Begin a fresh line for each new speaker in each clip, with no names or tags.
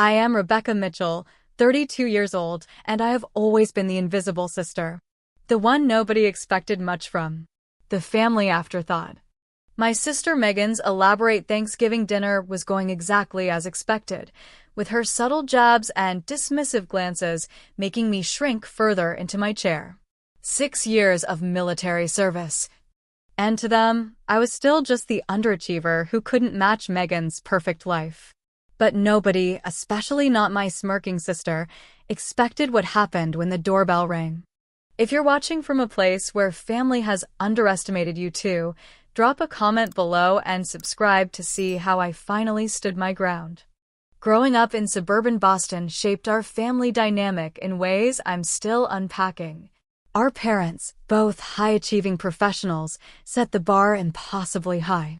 I am Rebecca Mitchell, 32 years old, and I have always been the invisible sister. The one nobody expected much from. The family afterthought. My sister Megan's elaborate Thanksgiving dinner was going exactly as expected, with her subtle jabs and dismissive glances making me shrink further into my chair. 6 years of military service. And to them, I was still just the underachiever who couldn't match Megan's perfect life. But nobody, especially not my smirking sister, expected what happened when the doorbell rang. If you're watching from a place where family has underestimated you too, drop a comment below and subscribe to see how I finally stood my ground. Growing up in suburban Boston shaped our family dynamic in ways I'm still unpacking. Our parents, both high-achieving professionals, set the bar impossibly high.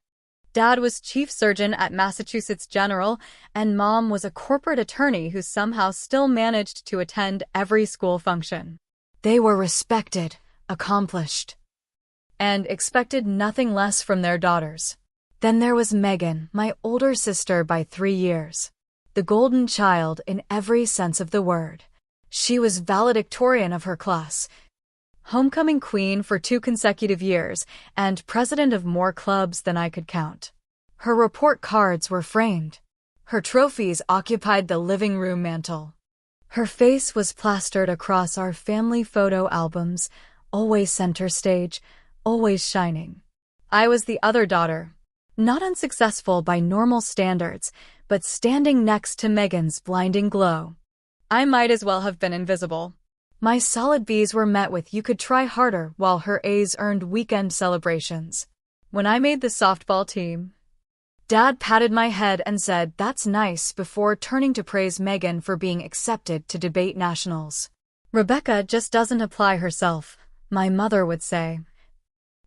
Dad was chief surgeon at Massachusetts General, and Mom was a corporate attorney who somehow still managed to attend every school function. They were respected, accomplished, and expected nothing less from their daughters. Then there was Megan, my older sister by 3 years. The golden child in every sense of the word. She was valedictorian of her class, homecoming queen for 2 consecutive years, and president of more clubs than I could count. Her report cards were framed. Her trophies occupied the living room mantel. Her face was plastered across our family photo albums, always center stage, always shining. I was the other daughter, not unsuccessful by normal standards, but standing next to Megan's blinding glow. I might as well have been invisible. My solid B's were met with "you could try harder," while her A's earned weekend celebrations. When I made the softball team, Dad patted my head and said, "That's nice," before turning to praise Megan for being accepted to debate nationals. "Rebecca just doesn't apply herself," my mother would say,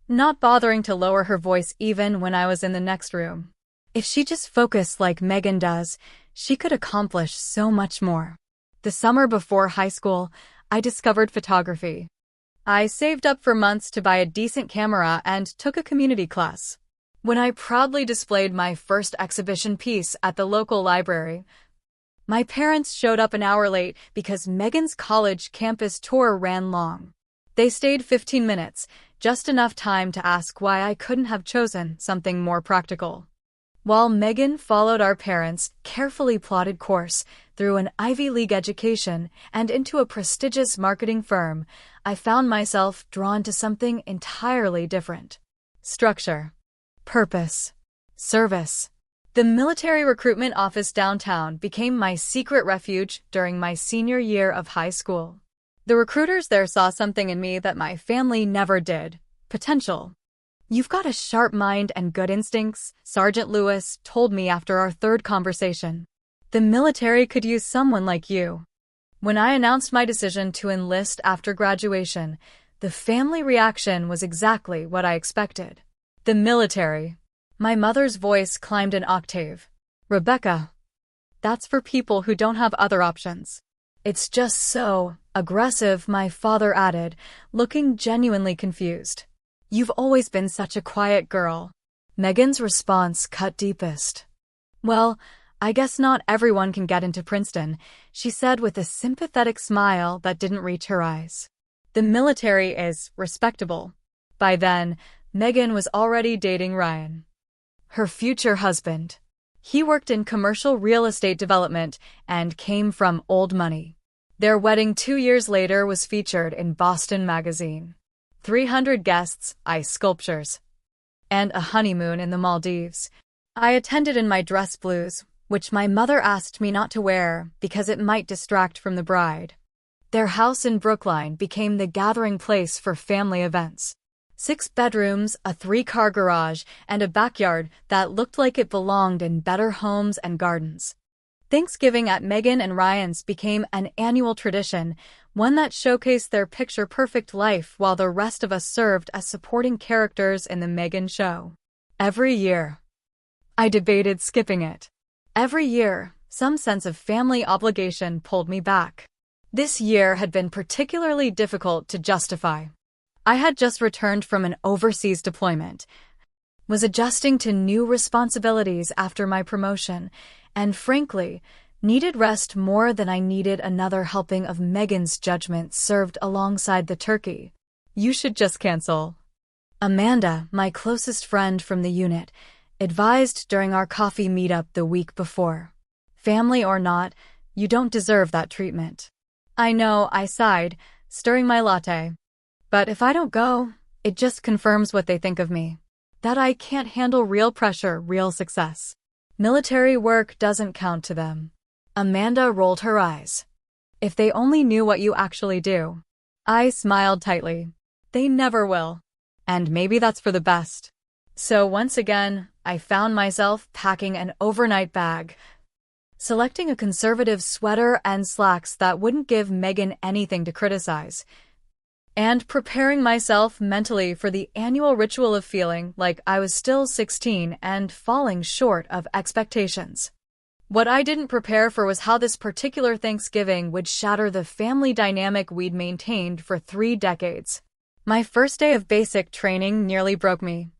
not bothering to lower her voice even when I was in the next room. If she just focused like Megan does, she could accomplish so much more. The summer before high school, I discovered photography. I saved up for months to buy a decent camera and took a community class. When I proudly displayed my first exhibition piece at the local library, my parents showed up an hour late because Megan's college campus tour ran long. They stayed 15 minutes, just enough time to ask why I couldn't have chosen something more practical. While Megan followed our parents' carefully plotted course through an Ivy League education and into a prestigious marketing firm, I found myself drawn to something entirely different. Structure, purpose, service. The military recruitment office downtown became my secret refuge during my senior year of high school. The recruiters there saw something in me that my family never did: potential. "You've got a sharp mind and good instincts," Sergeant Lewis told me after our third conversation. "The military could use someone like you." When I announced my decision to enlist after graduation, the family reaction was exactly what I expected. "The military." My mother's voice climbed an octave. "Rebecca, that's for people who don't have other options." "It's just so aggressive," my father added, looking genuinely confused. "You've always been such a quiet girl." Megan's response cut deepest. "Well, I guess not everyone can get into Princeton," she said with a sympathetic smile that didn't reach her eyes. "The military is respectable." By then, Megan was already dating Ryan, her future husband. He worked in commercial real estate development and came from old money. Their wedding 2 years later was featured in Boston Magazine. 300 guests, ice sculptures, and a honeymoon in the Maldives. I attended in my dress blues, which my mother asked me not to wear because it might distract from the bride. Their house in Brookline became the gathering place for family events. 6 bedrooms, a 3-car garage, and a backyard that looked like it belonged in Better Homes and Gardens. Thanksgiving at Megan and Ryan's became an annual tradition, one that showcased their picture-perfect life while the rest of us served as supporting characters in the Megan show. Every year, I debated skipping it. Every year, some sense of family obligation pulled me back. This year had been particularly difficult to justify. I had just returned from an overseas deployment, was adjusting to new responsibilities after my promotion, and frankly, Needed rest more than I needed another helping of Megan's judgment served alongside the turkey. You should just cancel. Amanda, my closest friend from the unit, advised during our coffee meetup the week before. Family or not, you don't deserve that treatment. I know, I sighed, stirring my latte. But if I don't go, it just confirms what they think of me. That I can't handle real pressure, real success. Military work doesn't count to them. Amanda rolled her eyes. If they only knew what you actually do. I smiled tightly. They never will. And maybe that's for the best. So once again, I found myself packing an overnight bag, selecting a conservative sweater and slacks that wouldn't give Megan anything to criticize, and preparing myself mentally for the annual ritual of feeling like I was still 16 and falling short of expectations. What I didn't prepare for was how this particular Thanksgiving would shatter the family dynamic we'd maintained for 3 decades. My first day of basic training nearly broke me.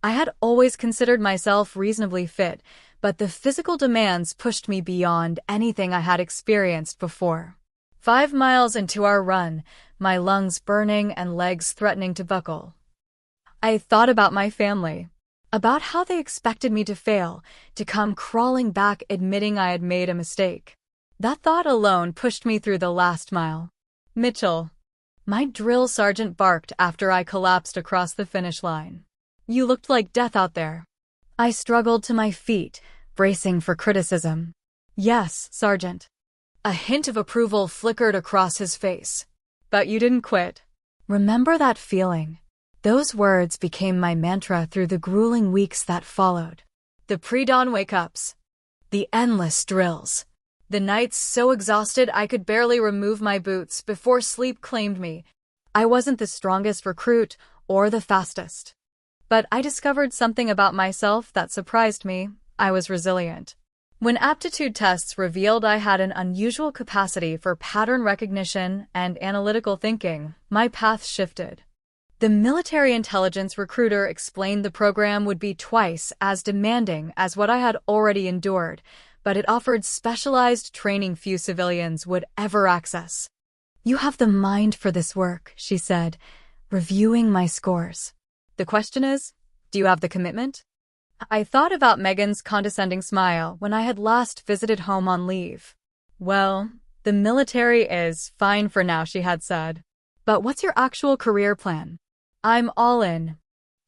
I had always considered myself reasonably fit, but the physical demands pushed me beyond anything I had experienced before. 5 miles into our run, my lungs burning and legs threatening to buckle. I thought about my family, about how they expected me to fail, to come crawling back admitting I had made a mistake. That thought alone pushed me through the last mile. Mitchell, my drill sergeant barked after I collapsed across the finish line. You looked like death out there. I struggled to my feet, bracing for criticism. Yes, Sergeant. A hint of approval flickered across his face. But you didn't quit. Remember that feeling? Those words became my mantra through the grueling weeks that followed. The pre-dawn wake-ups. The endless drills. The nights so exhausted I could barely remove my boots before sleep claimed me. I wasn't the strongest recruit or the fastest. But I discovered something about myself that surprised me. I was resilient. When aptitude tests revealed I had an unusual capacity for pattern recognition and analytical thinking, my path shifted. The military intelligence recruiter explained the program would be twice as demanding as what I had already endured, but it offered specialized training few civilians would ever access. You have the mind for this work, she said, reviewing my scores. The question is, do you have the commitment? I thought about Megan's condescending smile when I had last visited home on leave. Well, the military is fine for now, she had said. But what's your actual career plan? I'm all in,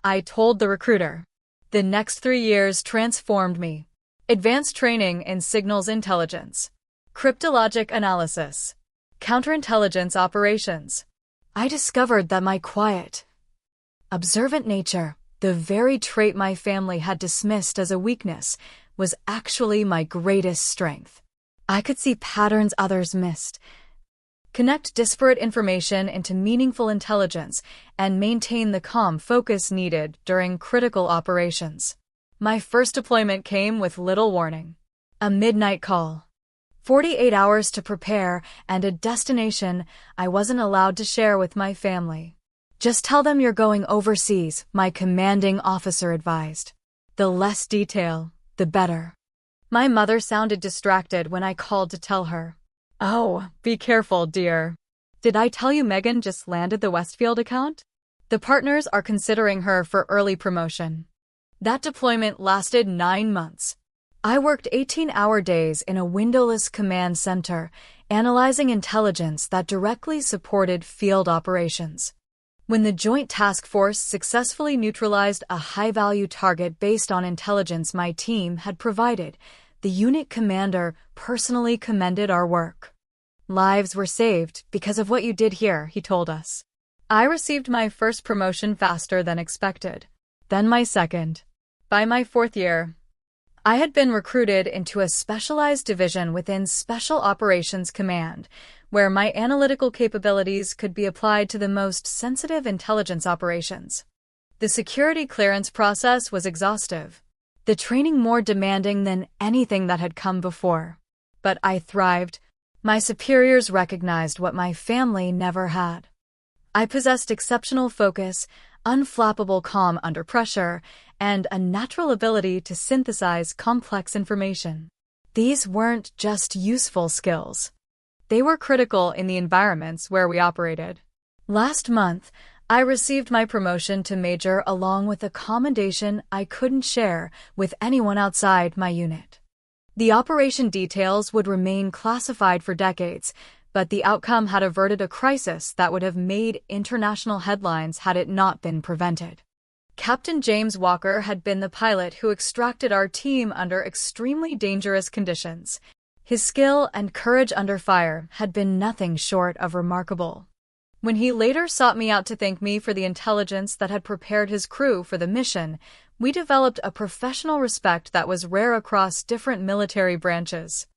I told the recruiter. The next 3 years transformed me. Advanced training in signals intelligence, cryptologic analysis, counterintelligence operations. I discovered that my quiet, observant nature, the very trait my family had dismissed as a weakness, was actually my greatest strength. I could see patterns others missed, connect disparate information into meaningful intelligence, and maintain the calm focus needed during critical operations. My first deployment came with little warning. A midnight call. 48 hours to prepare and a destination I wasn't allowed to share with my family. Just tell them you're going overseas, my commanding officer advised. The less detail, the better. My mother sounded distracted when I called to tell her. Oh, be careful, dear. Did I tell you Megan just landed the Westfield account? The partners are considering her for early promotion. That deployment lasted 9 months. I worked 18-hour days in a windowless command center, analyzing intelligence that directly supported field operations. When the Joint Task Force successfully neutralized a high-value target based on intelligence my team had provided, the unit commander personally commended our work. Lives were saved because of what you did here, he told us. I received my first promotion faster than expected, then my second. By my 4th year, I had been recruited into a specialized division within Special Operations Command, where my analytical capabilities could be applied to the most sensitive intelligence operations. The security clearance process was exhaustive, the training more demanding than anything that had come before. But I thrived. My superiors recognized what my family never had. I possessed exceptional focus, unflappable calm under pressure, and a natural ability to synthesize complex information. These weren't just useful skills. They were critical in the environments where we operated. Last month, I received my promotion to major along with a commendation I couldn't share with anyone outside my unit. The operation details would remain classified for decades, but the outcome had averted a crisis that would have made international headlines had it not been prevented. Captain James Walker had been the pilot who extracted our team under extremely dangerous conditions. His skill and courage under fire had been nothing short of remarkable. When he later sought me out to thank me for the intelligence that had prepared his crew for the mission, we developed a professional respect that was rare across different military branches.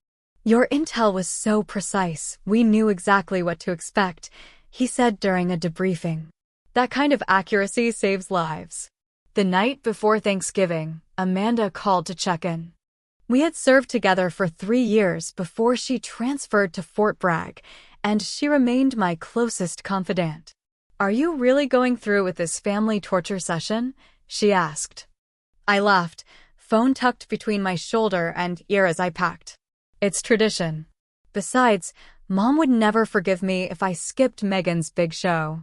"Your intel was so precise, we knew exactly what to expect," he said during a debriefing. That kind of accuracy saves lives. The night before Thanksgiving, Amanda called to check in. We had served together for 3 years before she transferred to Fort Bragg, and she remained my closest confidant. "Are you really going through with this family torture session?" she asked. I laughed, phone tucked between my shoulder and ear as I packed. "It's tradition. Besides, Mom would never forgive me if I skipped Megan's big show.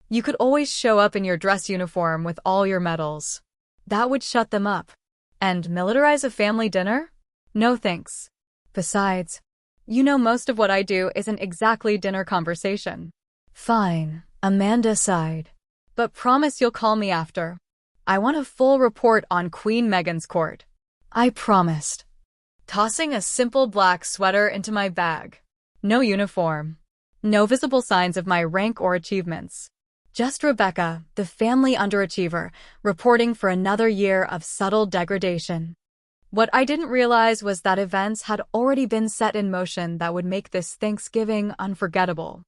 You could always show up in your dress uniform with all your medals. That would shut them up. And militarize a family dinner? No thanks. Besides, you know most of what I do isn't exactly dinner conversation." "Fine," Amanda sighed. "But promise you'll call me after. I want a full report on Queen Meghan's court." I promised. Tossing a simple black sweater into my bag. No uniform. No visible signs of my rank or achievements. Just Rebecca, the family underachiever, reporting for another year of subtle degradation. What I didn't realize was that events had already been set in motion that would make this Thanksgiving unforgettable.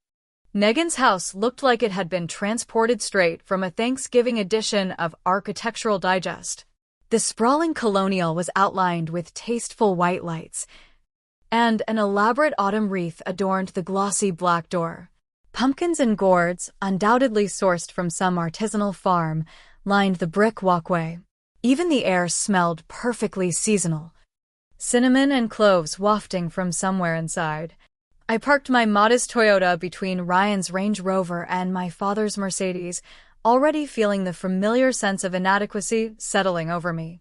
Meghan's house looked like it had been transported straight from a Thanksgiving edition of Architectural Digest. The sprawling colonial was outlined with tasteful white lights, and an elaborate autumn wreath adorned the glossy black door. Pumpkins and gourds, undoubtedly sourced from some artisanal farm, lined the brick walkway. Even the air smelled perfectly seasonal, cinnamon and cloves wafting from somewhere inside. I parked my modest Toyota between Ryan's Range Rover and my father's Mercedes, already feeling the familiar sense of inadequacy settling over me.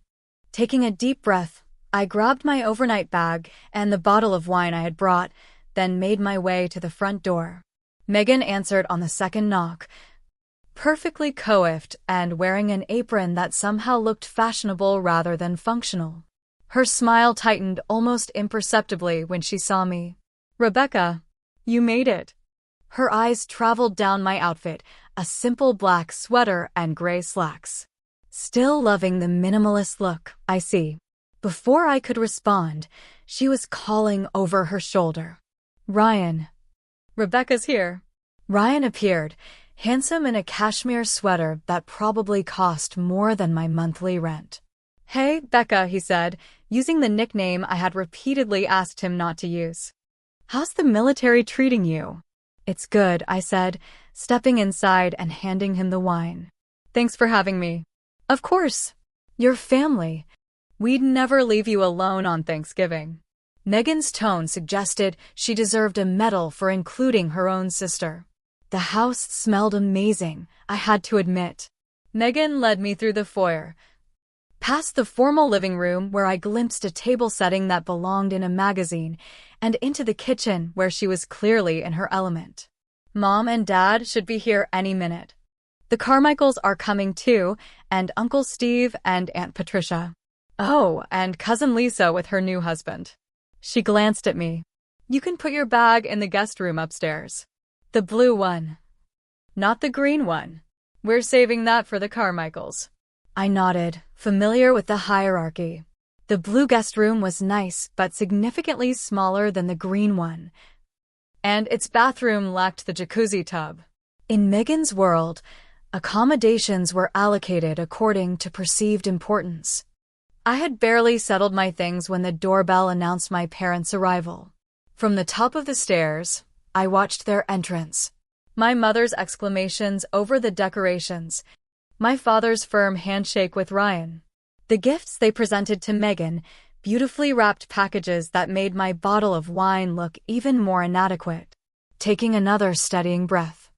Taking a deep breath, I grabbed my overnight bag and the bottle of wine I had brought, then made my way to the front door. Meghan answered on the second knock, perfectly coiffed and wearing an apron that somehow looked fashionable rather than functional. Her smile tightened almost imperceptibly when she saw me. "Rebecca, you made it." Her eyes traveled down my outfit, a simple black sweater and gray slacks. "Still loving the minimalist look, I see." Before I could respond, she was calling over her shoulder. "Ryan." "Rebecca's here." Ryan appeared, handsome in a cashmere sweater that probably cost more than my monthly rent. "Hey, Becca," he said, using the nickname I had repeatedly asked him not to use. "How's the military treating you?" "It's good," I said, stepping inside and handing him the wine. "Thanks for having me." "Of course. Your family. We'd never leave you alone on Thanksgiving." Meghan's tone suggested she deserved a medal for including her own sister. The house smelled amazing, I had to admit. Meghan led me through the foyer, past the formal living room where I glimpsed a table setting that belonged in a magazine, and into the kitchen where she was clearly in her element. "Mom and Dad should be here any minute. The Carmichaels are coming too, and Uncle Steve and Aunt Patricia. Oh, and Cousin Lisa with her new husband." She glanced at me. "You can put your bag in the guest room upstairs. The blue one. Not the green one. We're saving that for the Carmichaels." I nodded, familiar with the hierarchy. The blue guest room was nice, but significantly smaller than the green one. And its bathroom lacked the jacuzzi tub. In Meghan's world, accommodations were allocated according to perceived importance. I had barely settled my things when the doorbell announced my parents' arrival. From the top of the stairs, I watched their entrance. My mother's exclamations over the decorations. My father's firm handshake with Ryan. The gifts they presented to Meghan, beautifully wrapped packages that made my bottle of wine look even more inadequate. Taking another steadying breath,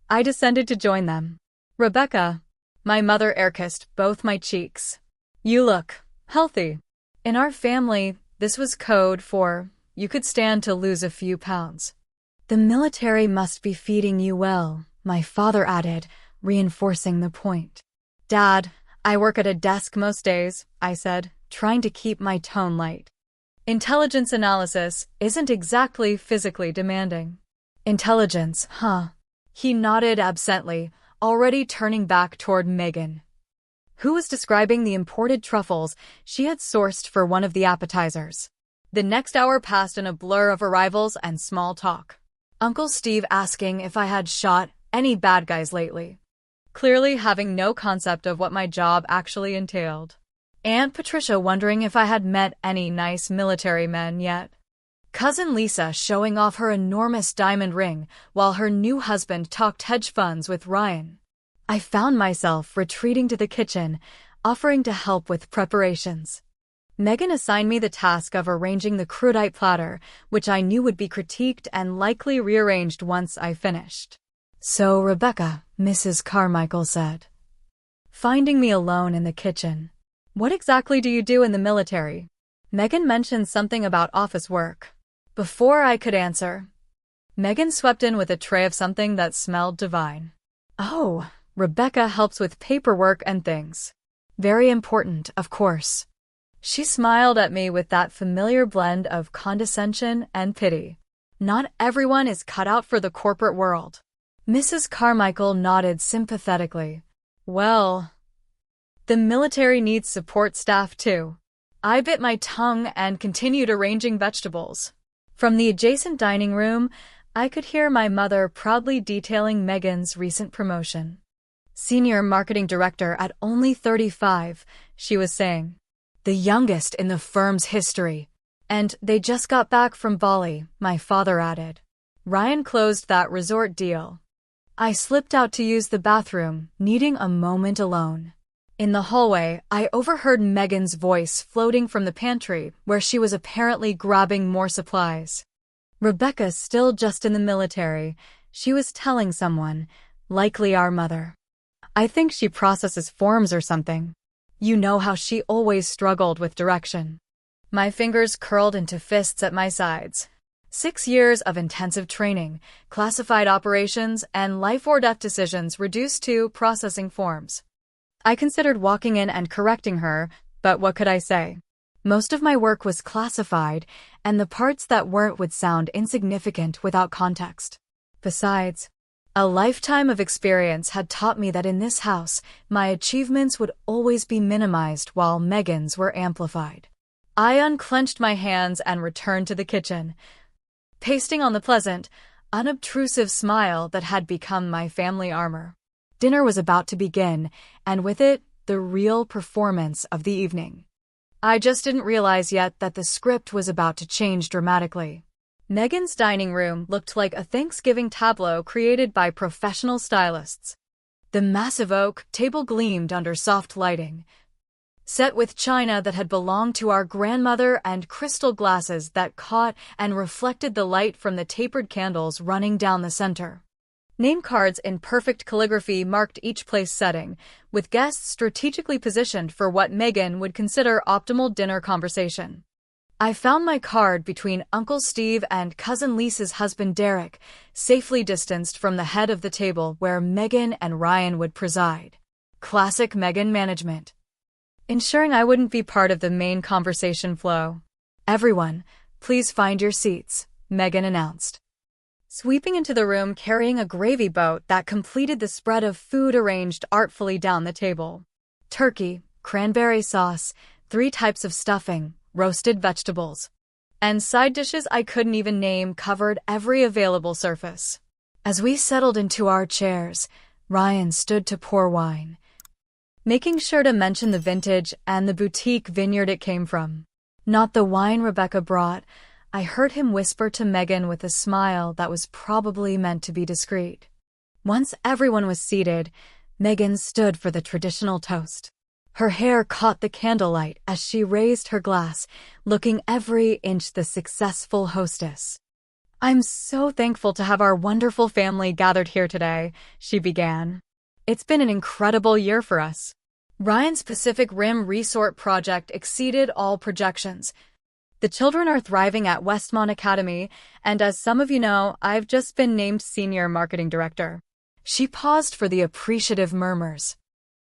I descended to join them. "Rebecca," my mother air-kissed both my cheeks. "You look healthy." In our family, this was code for, "You could stand to lose a few pounds." "The military must be feeding you well," my father added, reinforcing the point. "Dad, I work at a desk most days," I said, trying to keep my tone light. "Intelligence analysis isn't exactly physically demanding." "Intelligence, huh?" He nodded absently, already turning back toward Megan, who was describing the imported truffles she had sourced for one of the appetizers. The next hour passed in a blur of arrivals and small talk. Uncle Steve asking if I had shot any bad guys lately, clearly having no concept of what my job actually entailed. Aunt Patricia wondering if I had met any nice military men yet. Cousin Lisa showing off her enormous diamond ring while her new husband talked hedge funds with Ryan. I found myself retreating to the kitchen, offering to help with preparations. Megan assigned me the task of arranging the crudite platter, which I knew would be critiqued and likely rearranged once I finished. "So, Rebecca," Mrs. Carmichael said, finding me alone in the kitchen, "what exactly do you do in the military?" Megan mentioned something about office work. Before I could answer, Megan swept in with a tray of something that smelled divine. "Oh, Rebecca helps with paperwork and things. Very important, of course." She smiled at me with that familiar blend of condescension and pity. "Not everyone is cut out for the corporate world." Mrs. Carmichael nodded sympathetically. "Well, the military needs support staff too." I bit my tongue and continued arranging vegetables. From the adjacent dining room, I could hear my mother proudly detailing Megan's recent promotion. "Senior marketing director at only 35, she was saying. "The youngest in the firm's history. And they just got back from Bali," my father added. Ryan closed that resort deal. I slipped out to use the bathroom, needing a moment alone. In the hallway, I overheard Megan's voice floating from the pantry, where she was apparently grabbing more supplies. "Rebecca's still just in the military," she was telling someone, likely our mother. "I think she processes forms or something." You know how she always struggled with direction. My fingers curled into fists at my sides. 6 years of intensive training, classified operations, and life-or-death decisions reduced to processing forms. I considered walking in and correcting her, but what could I say? Most of my work was classified, and the parts that weren't would sound insignificant without context. Besides, a lifetime of experience had taught me that in this house, my achievements would always be minimized while Megan's were amplified. I unclenched my hands and returned to the kitchen, pasting on the pleasant, unobtrusive smile that had become my family armor. Dinner was about to begin, and with it, the real performance of the evening. I just didn't realize yet that the script was about to change dramatically. Megan's dining room looked like a Thanksgiving tableau created by professional stylists. The massive oak table gleamed under soft lighting, set with china that had belonged to our grandmother and crystal glasses that caught and reflected the light from the tapered candles running down the center. Name cards in perfect calligraphy marked each place setting, with guests strategically positioned for what Megan would consider optimal dinner conversation. I found my card between Uncle Steve and Cousin Lisa's husband Derek, safely distanced from the head of the table where Megan and Ryan would preside. Classic Megan management. Ensuring I wouldn't be part of the main conversation flow. "Everyone, please find your seats," Megan announced, sweeping into the room carrying a gravy boat that completed the spread of food arranged artfully down the table. Turkey, cranberry sauce, 3 types of stuffing, roasted vegetables, and side dishes I couldn't even name covered every available surface. As we settled into our chairs, Ryan stood to pour wine, making sure to mention the vintage and the boutique vineyard it came from. "Not the wine Rebecca brought," I heard him whisper to Megan with a smile that was probably meant to be discreet. Once everyone was seated, Megan stood for the traditional toast. Her hair caught the candlelight as she raised her glass, looking every inch the successful hostess. "I'm so thankful to have our wonderful family gathered here today," she began. "It's been an incredible year for us. Ryan's Pacific Rim Resort project exceeded all projections. The children are thriving at Westmont Academy, and as some of you know, I've just been named Senior Marketing Director." She paused for the appreciative murmurs.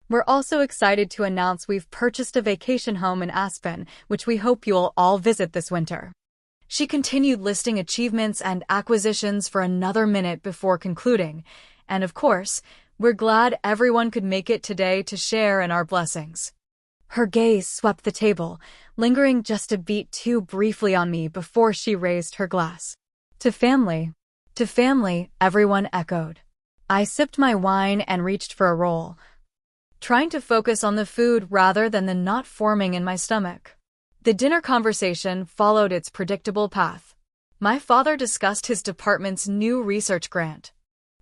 "We're also excited to announce we've purchased a vacation home in Aspen, which we hope you'll all visit this winter." She continued listing achievements and acquisitions for another minute before concluding, and of course, we're glad everyone could make it today to share in our blessings. Her gaze swept the table, lingering just a beat too briefly on me before she raised her glass. To family, everyone echoed. I sipped my wine and reached for a roll, trying to focus on the food rather than the knot forming in my stomach. The dinner conversation followed its predictable path. My father discussed his department's new research grant.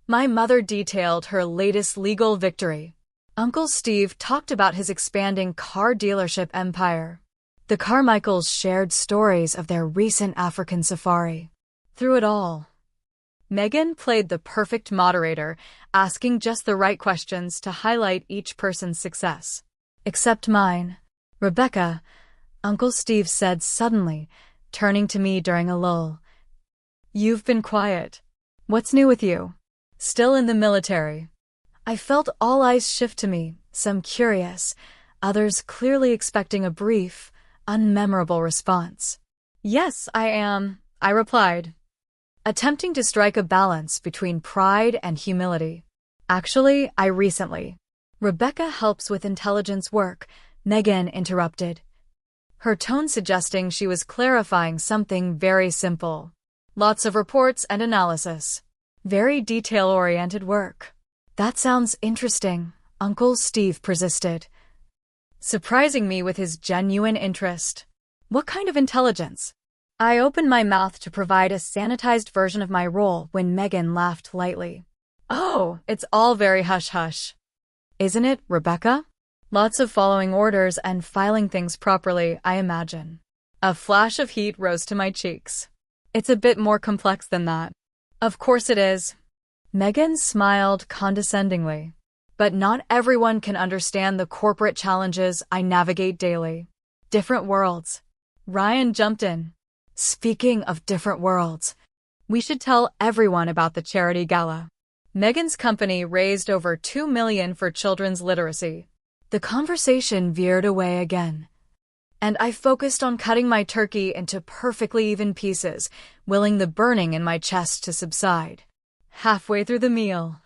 My mother detailed her latest legal victory. Uncle Steve talked about his expanding car dealership empire. The Carmichaels shared stories of their recent African safari. Through it all, Megan played the perfect moderator, asking just the right questions to highlight each person's success. "Except mine. Rebecca," Uncle Steve said suddenly, turning to me during a lull. "You've been quiet. What's new with you? Still in the military?" I felt all eyes shift to me, some curious, others clearly expecting a brief, unmemorable response. "Yes, I am," I replied, attempting to strike a balance between pride and humility. "Actually, I recently." "Rebecca helps with intelligence work," Megan interrupted, her tone suggesting she was clarifying something very simple. "Lots of reports and analysis. Very detail-oriented work." "That sounds interesting," Uncle Steve persisted, surprising me with his genuine interest. "What kind of intelligence?" I opened my mouth to provide a sanitized version of my role when Megan laughed lightly. "Oh, it's all very hush-hush. Isn't it, Rebecca? Lots of following orders and filing things properly, I imagine." A flash of heat rose to my cheeks. "It's a bit more complex than that." "Of course it is." Megan smiled condescendingly. "But not everyone can understand the corporate challenges I navigate daily." "Different worlds." Ryan jumped in. "Speaking of different worlds, we should tell everyone about the charity gala. Megan's company raised over $2 million for children's literacy." The conversation veered away again, and I focused on cutting my turkey into perfectly even pieces, willing the burning in my chest to subside. Halfway through the meal,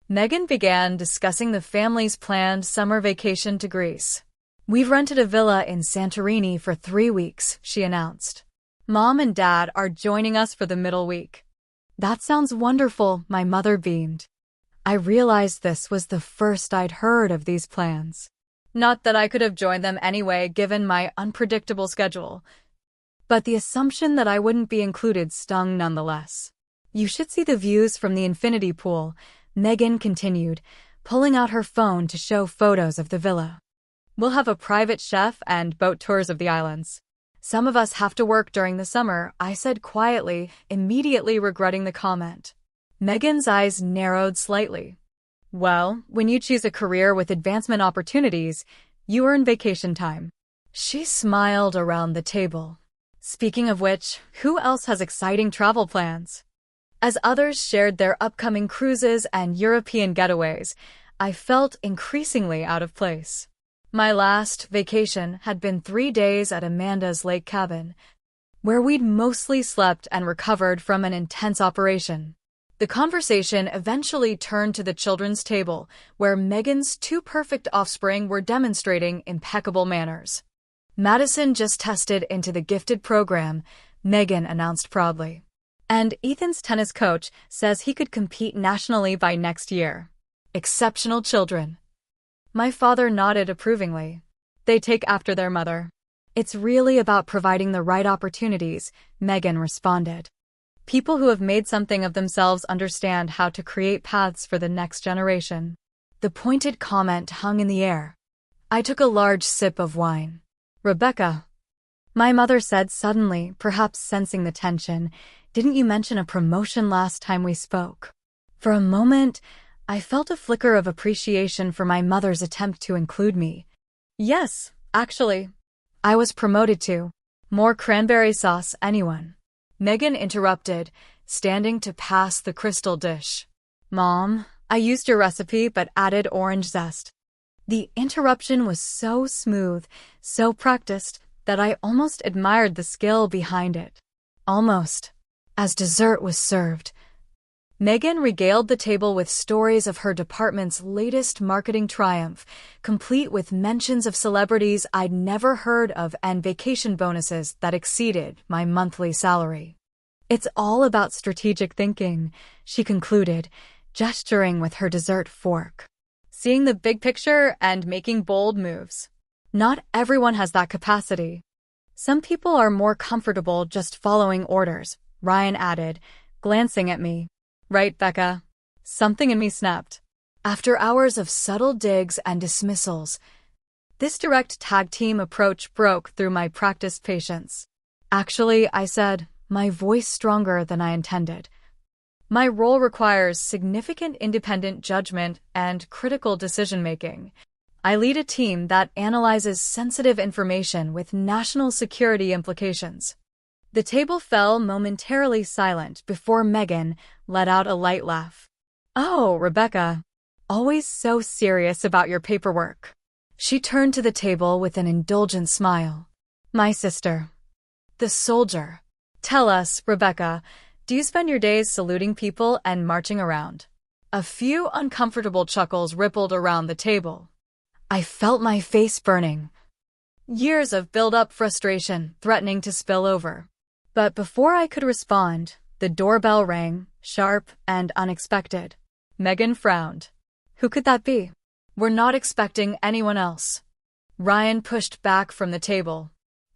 Megan began discussing the family's planned summer vacation to Greece. "We've rented a villa in Santorini for 3 weeks," she announced. "Mom and Dad are joining us for the middle week." "That sounds wonderful," my mother beamed. I realized this was the first I'd heard of these plans. Not that I could have joined them anyway given my unpredictable schedule, but the assumption that I wouldn't be included stung nonetheless. "You should see the views from the infinity pool," Megan continued, pulling out her phone to show photos of the villa. "We'll have a private chef and boat tours of the islands." "Some of us have to work during the summer," I said quietly, immediately regretting the comment. Megan's eyes narrowed slightly. "Well, when you choose a career with advancement opportunities, you earn vacation time." She smiled around the table. "Speaking of which, who else has exciting travel plans?" As others shared their upcoming cruises and European getaways, I felt increasingly out of place. My last vacation had been 3 days at Amanda's lake cabin, where we'd mostly slept and recovered from an intense operation. The conversation eventually turned to the children's table, where Megan's 2 perfect offspring were demonstrating impeccable manners. "Madison just tested into the gifted program," Megan announced proudly. "And Ethan's tennis coach says he could compete nationally by next year." Exceptional children. My father nodded approvingly. "They take after their mother." "It's really about providing the right opportunities," Megan responded. "People who have made something of themselves understand how to create paths for the next generation." The pointed comment hung in the air. I took a large sip of wine. Rebecca, my mother said suddenly, perhaps sensing the tension, didn't you mention a promotion last time we spoke? For a moment, I felt a flicker of appreciation for my mother's attempt to include me. Yes, actually. I was promoted to. More cranberry sauce, anyone? Megan interrupted, standing to pass the crystal dish. Mom, I used your recipe but added orange zest. The interruption was so smooth, so practiced, that I almost admired the skill behind it. Almost. As dessert was served, Megan regaled the table with stories of her department's latest marketing triumph, complete with mentions of celebrities I'd never heard of and vacation bonuses that exceeded my monthly salary. It's all about strategic thinking, she concluded, gesturing with her dessert fork. Seeing the big picture and making bold moves. Not everyone has that capacity. Some people are more comfortable just following orders, Ryan added, glancing at me. Right, Becca? Something in me snapped. After hours of subtle digs and dismissals, this direct tag team approach broke through my practiced patience. Actually, I said, my voice stronger than I intended. My role requires significant independent judgment and critical decision-making. I lead a team that analyzes sensitive information with national security implications. The table fell momentarily silent before Megan let out a light laugh. Oh, Rebecca, always so serious about your paperwork. She turned to the table with an indulgent smile. My sister. The soldier. Tell us, Rebecca, do you spend your days saluting people and marching around? A few uncomfortable chuckles rippled around the table. I felt my face burning. Years of built-up frustration threatening to spill over. But before I could respond, the doorbell rang, sharp and unexpected. Megan frowned. Who could that be? We're not expecting anyone else. Ryan pushed back from the table.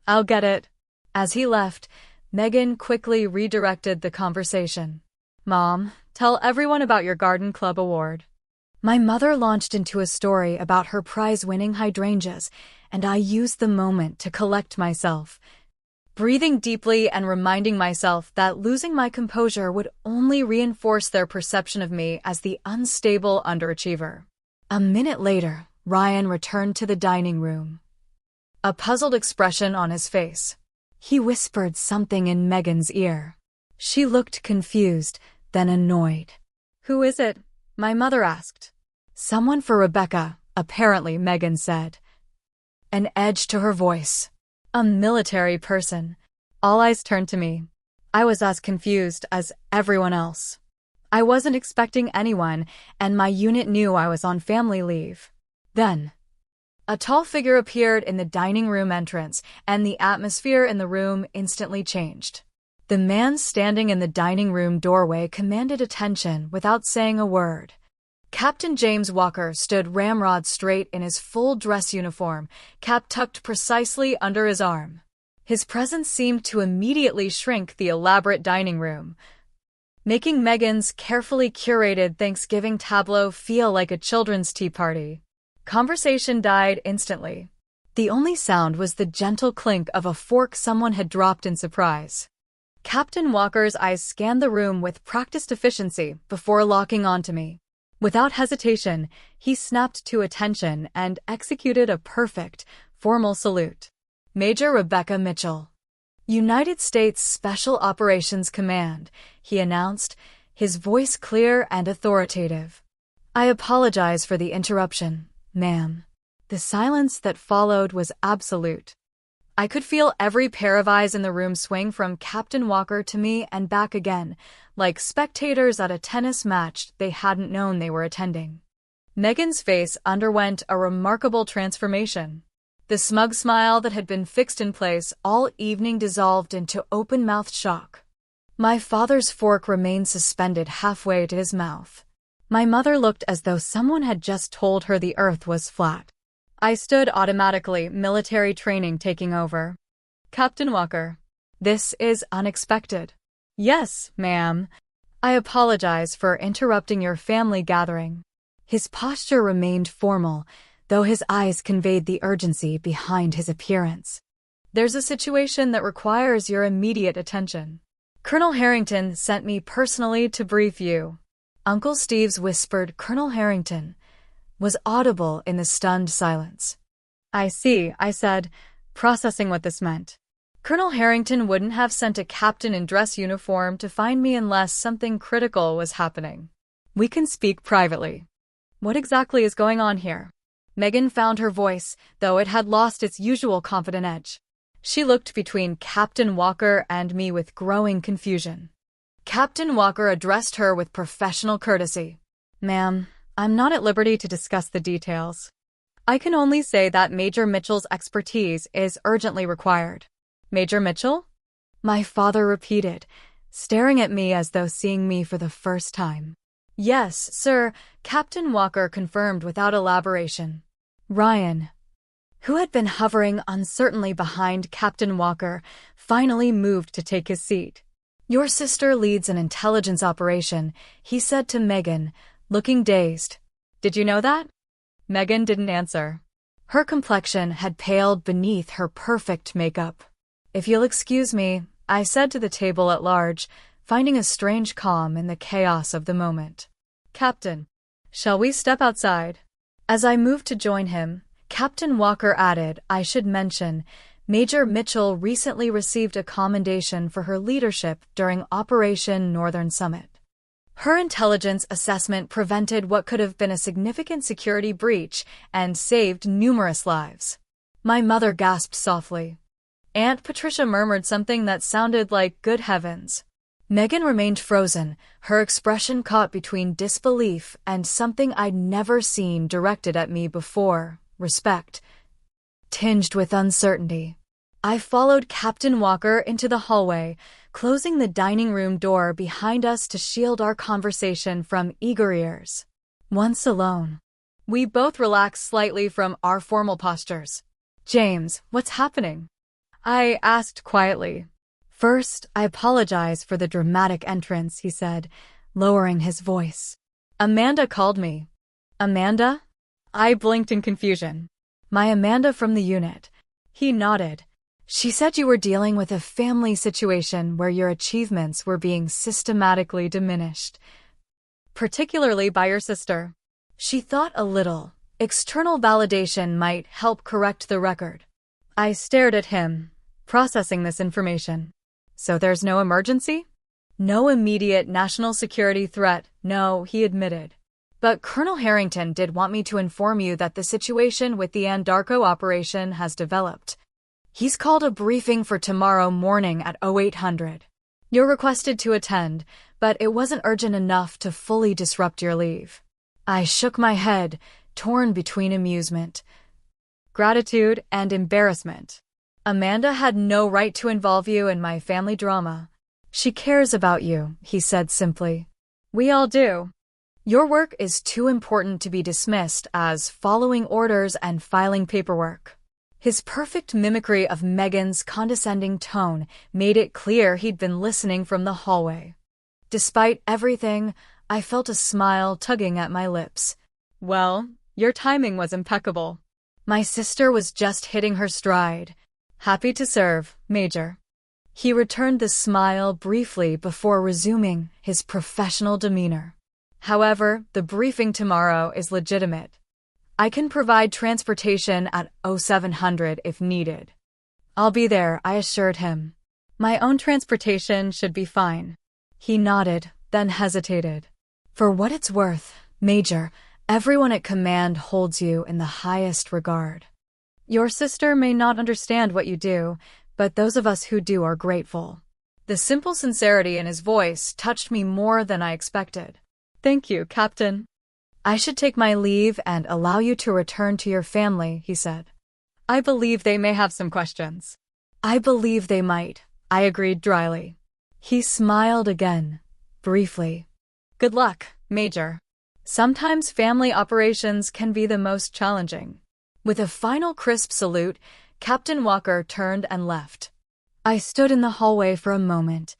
I'll get it. As he left, Megan quickly redirected the conversation. Mom, tell everyone about your garden club award. My mother launched into a story about her prize-winning hydrangeas, and I used the moment to collect myself, breathing deeply and reminding myself that losing my composure would only reinforce their perception of me as the unstable underachiever. A minute later, Ryan returned to the dining room, a puzzled expression on his face. He whispered something in Megan's ear. She looked confused, then annoyed. Who is it? My mother asked. Someone for Rebecca, apparently, Megan said, an edge to her voice. A military person. All eyes turned to me. I was as confused as everyone else. I wasn't expecting anyone, and my unit knew I was on family leave. Then, a tall figure appeared in the dining room entrance, and the atmosphere in the room instantly changed. The man standing in the dining room doorway commanded attention without saying a word. Captain James Walker stood ramrod straight in his full dress uniform, cap tucked precisely under his arm. His presence seemed to immediately shrink the elaborate dining room, making Megan's carefully curated Thanksgiving tableau feel like a children's tea party. Conversation died instantly. The only sound was the gentle clink of a fork someone had dropped in surprise. Captain Walker's eyes scanned the room with practiced efficiency before locking onto me. Without hesitation, he snapped to attention and executed a perfect, formal salute. Major Rebecca Mitchell. United States Special Operations Command, he announced, his voice clear and authoritative. I apologize for the interruption, ma'am. The silence that followed was absolute. I could feel every pair of eyes in the room swing from Captain Walker to me and back again, like spectators at a tennis match they hadn't known they were attending. Megan's face underwent a remarkable transformation. The smug smile that had been fixed in place all evening dissolved into open-mouthed shock. My father's fork remained suspended halfway to his mouth. My mother looked as though someone had just told her the earth was flat. I stood automatically, military training taking over. Captain Walker, this is unexpected. Yes, ma'am. I apologize for interrupting your family gathering. His posture remained formal, though his eyes conveyed the urgency behind his appearance. "There's a situation that requires your immediate attention. Colonel Harrington sent me personally to brief you." Uncle Steve's whispered "Colonel Harrington" was audible in the stunned silence. "I see," I said, processing what this meant. Colonel Harrington wouldn't have sent a captain in dress uniform to find me unless something critical was happening. "We can speak privately." "What exactly is going on here?" Megan found her voice, though it had lost its usual confident edge. She looked between Captain Walker and me with growing confusion. Captain Walker addressed her with professional courtesy. "Ma'am, I'm not at liberty to discuss the details. I can only say that Major Mitchell's expertise is urgently required." "Major Mitchell?" my father repeated, staring at me as though seeing me for the first time. "Yes, sir," Captain Walker confirmed without elaboration. Ryan, who had been hovering uncertainly behind Captain Walker, finally moved to take his seat. "Your sister leads an intelligence operation," he said to Megan, looking dazed. "Did you know that?" Megan didn't answer. Her complexion had paled beneath her perfect makeup. "If you'll excuse me," I said to the table at large, finding a strange calm in the chaos of the moment. "Captain, shall we step outside?" As I moved to join him, Captain Walker added, "I should mention, Major Mitchell recently received a commendation for her leadership during Operation Northern Summit. Her intelligence assessment prevented what could have been a significant security breach and saved numerous lives." My mother gasped softly. Aunt Patricia murmured something that sounded like "good heavens." Megan remained frozen, her expression caught between disbelief and something I'd never seen directed at me before, respect, tinged with uncertainty. I followed Captain Walker into the hallway, closing the dining room door behind us to shield our conversation from eager ears. Once alone, we both relaxed slightly from our formal postures. "James, what's happening?" I asked quietly. "First, I apologize for the dramatic entrance," he said, lowering his voice. "Amanda called me." "Amanda?" I blinked in confusion. "My Amanda from the unit." He nodded. "She said you were dealing with a family situation where your achievements were being systematically diminished, particularly by your sister. She thought a little external validation might help correct the record." I stared at him, processing this information. "So there's no emergency?" "No immediate national security threat, no," he admitted. "But Colonel Harrington did want me to inform you that the situation with the Andarko operation has developed. He's called a briefing for tomorrow morning at 0800. You're requested to attend, but it wasn't urgent enough to fully disrupt your leave." I shook my head, torn between amusement, gratitude, and embarrassment. "Amanda had no right to involve you in my family drama. She cares about you," he said simply. "We all do. Your work is too important to be dismissed as following orders and filing paperwork." His perfect mimicry of Megan's condescending tone made it clear he'd been listening from the hallway. Despite everything, I felt a smile tugging at my lips. "Well, your timing was impeccable." My sister was just hitting her stride. "Happy to serve, Major." He returned the smile briefly before resuming his professional demeanor. "However, the briefing tomorrow is legitimate. I can provide transportation at 0700 if needed." "I'll be there," I assured him. "My own transportation should be fine." He nodded, then hesitated. "For what it's worth, Major, everyone at command holds you in the highest regard. Your sister may not understand what you do, but those of us who do are grateful." The simple sincerity in his voice touched me more than I expected. "Thank you, Captain." "I should take my leave and allow you to return to your family," he said. "I believe they may have some questions." "I believe they might," I agreed dryly. He smiled again, briefly. "Good luck, Major. Sometimes family operations can be the most challenging." With a final crisp salute, Captain Walker turned and left. I stood in the hallway for a moment,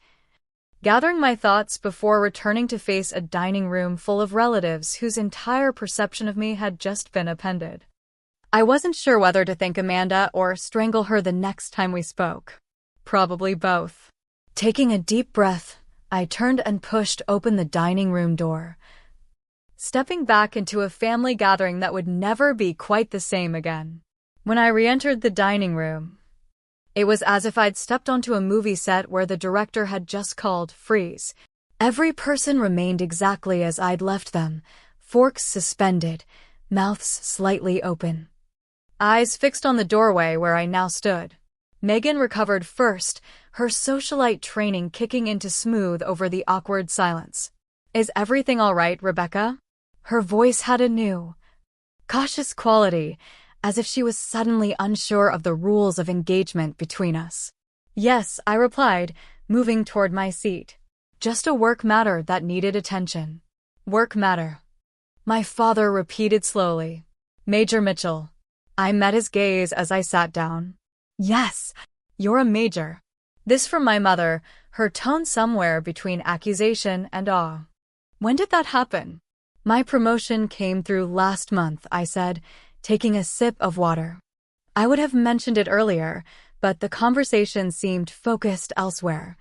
gathering my thoughts before returning to face a dining room full of relatives whose entire perception of me had just been upended. I wasn't sure whether to thank Amanda or strangle her the next time we spoke. Probably both. Taking a deep breath, I turned and pushed open the dining room door, stepping back into a family gathering that would never be quite the same again. When I re-entered the dining room, it was as if I'd stepped onto a movie set where the director had just called freeze. Every person remained exactly as I'd left them, forks suspended, mouths slightly open, eyes fixed on the doorway where I now stood. Megan recovered first, her socialite training kicking into smooth over the awkward silence. "Is everything all right, Rebecca?" Her voice had a new, cautious quality, as if she was suddenly unsure of the rules of engagement between us. "Yes," I replied, moving toward my seat. "Just a work matter that needed attention." "Work matter," my father repeated slowly. "Major Mitchell." I met his gaze as I sat down. "Yes, you're a major." This from my mother, her tone somewhere between accusation and awe. "When did that happen?" "My promotion came through last month," I said, taking a sip of water. I would have mentioned it earlier, but the conversation seemed focused elsewhere.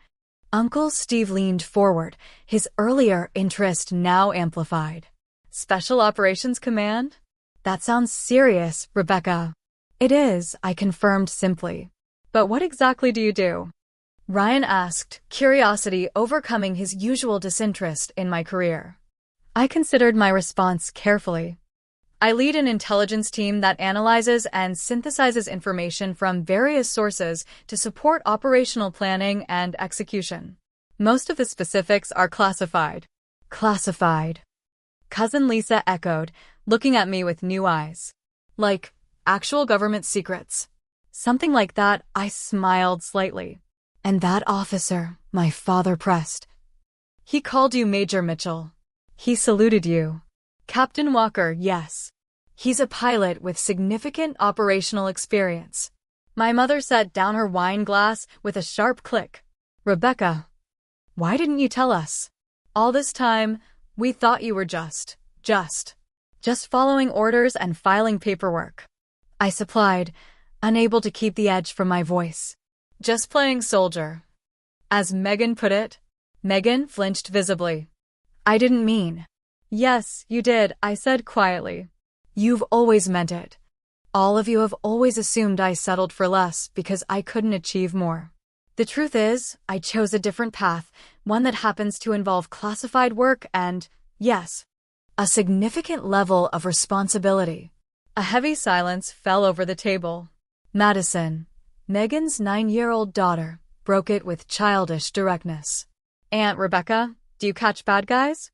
Uncle Steve leaned forward, his earlier interest now amplified. "Special Operations Command? That sounds serious, Rebecca." "It is," I confirmed simply. "But what exactly do you do?" Ryan asked, curiosity overcoming his usual disinterest in my career. I considered my response carefully. "I lead an intelligence team that analyzes and synthesizes information from various sources to support operational planning and execution. Most of the specifics are classified." "Classified?" Cousin Lisa echoed, looking at me with new eyes. "Like actual government secrets?" "Something like that," I smiled slightly. "And that officer," my father pressed. "He called you Major Mitchell. He saluted you." "Captain Walker, yes. He's a pilot with significant operational experience." My mother set down her wine glass with a sharp click. "Rebecca, why didn't you tell us? All this time, we thought you were just following orders and filing paperwork." I supplied, unable to keep the edge from my voice. "Just playing soldier." As Megan put it. Megan flinched visibly. "I didn't mean." "Yes, you did," I said quietly. "You've always meant it. All of you have always assumed I settled for less because I couldn't achieve more. The truth is, I chose a different path, one that happens to involve classified work and, yes, a significant level of responsibility." A heavy silence fell over the table. Madison, Megan's 9-year-old daughter, broke it with childish directness. "Aunt Rebecca, do you catch bad guys?"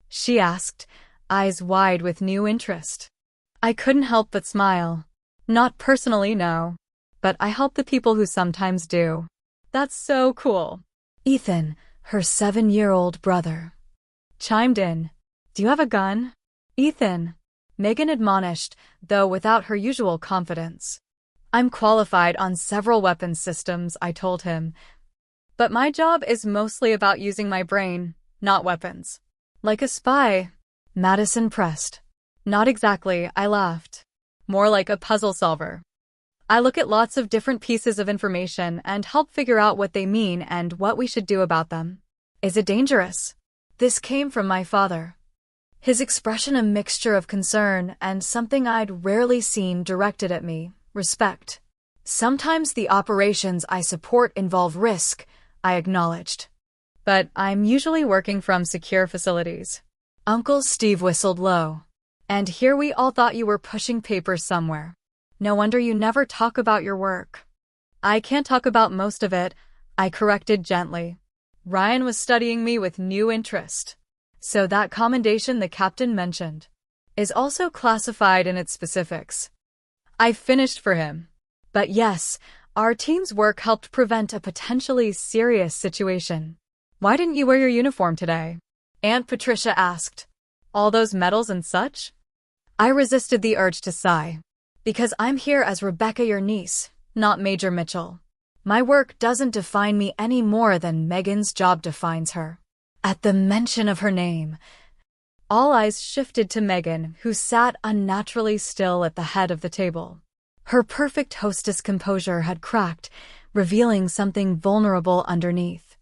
she asked, eyes wide with new interest. I couldn't help but smile. "Not personally, no. But I help the people who sometimes do." "That's so cool." Ethan, her 7-year-old brother, chimed in. "Do you have a gun, Ethan?" Megan admonished, though without her usual confidence. "I'm qualified on several weapons systems," I told him. "But my job is mostly about using my brain, not weapons." "Like a spy?" Madison pressed. "Not exactly," I laughed. "More like a puzzle solver. I look at lots of different pieces of information and help figure out what they mean and what we should do about them." "Is it dangerous?" This came from my father, his expression a mixture of concern and something I'd rarely seen directed at me, respect. "Sometimes the operations I support involve risk," I acknowledged. "But I'm usually working from secure facilities." Uncle Steve whistled low. "And here we all thought you were pushing papers somewhere. No wonder you never talk about your work." "I can't talk about most of it," I corrected gently. Ryan was studying me with new interest. "So that commendation the captain mentioned is also classified in its specifics." I finished for him. "But yes, our team's work helped prevent a potentially serious situation." "Why didn't you wear your uniform today?" Aunt Patricia asked. "All those medals and such?" I resisted the urge to sigh. "Because I'm here as Rebecca, your niece, not Major Mitchell. My work doesn't define me any more than Megan's job defines her." At the mention of her name, All eyes shifted to Megan, who sat unnaturally still at the head of the table. Her perfect hostess composure had cracked, revealing something vulnerable underneath.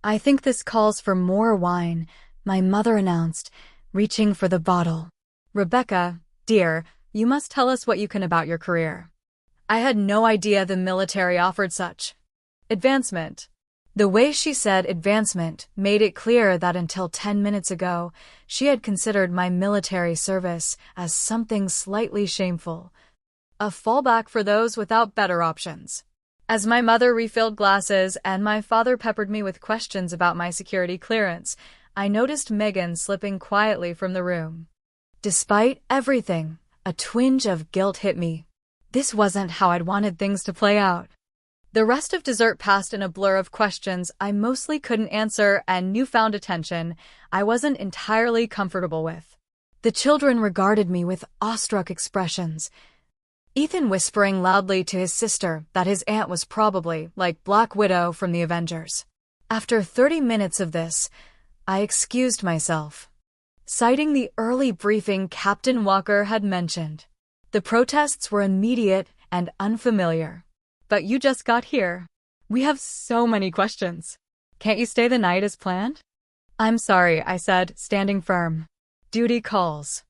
"I think this calls for more wine," my mother announced, reaching for the bottle. "Rebecca, dear, you must tell us what you can about your career." I had no idea the military offered such advancement. The way she said advancement made it clear that until 10 minutes ago, she had considered my military service as something slightly shameful, a fallback for those without better options. As my mother refilled glasses and my father peppered me with questions about my security clearance, I noticed Megan slipping quietly from the room. Despite everything, a twinge of guilt hit me. This wasn't how I'd wanted things to play out. The rest of dessert passed in a blur of questions I mostly couldn't answer and newfound attention I wasn't entirely comfortable with. The children regarded me with awestruck expressions, Ethan whispering loudly to his sister that his aunt was probably like Black Widow from the Avengers. After 30 minutes of this, I excused myself, citing the early briefing Captain Walker had mentioned. The protests were immediate and unfamiliar. "But you just got here. We have so many questions. Can't you stay the night as planned?" "I'm sorry," I said, standing firm. "Duty calls.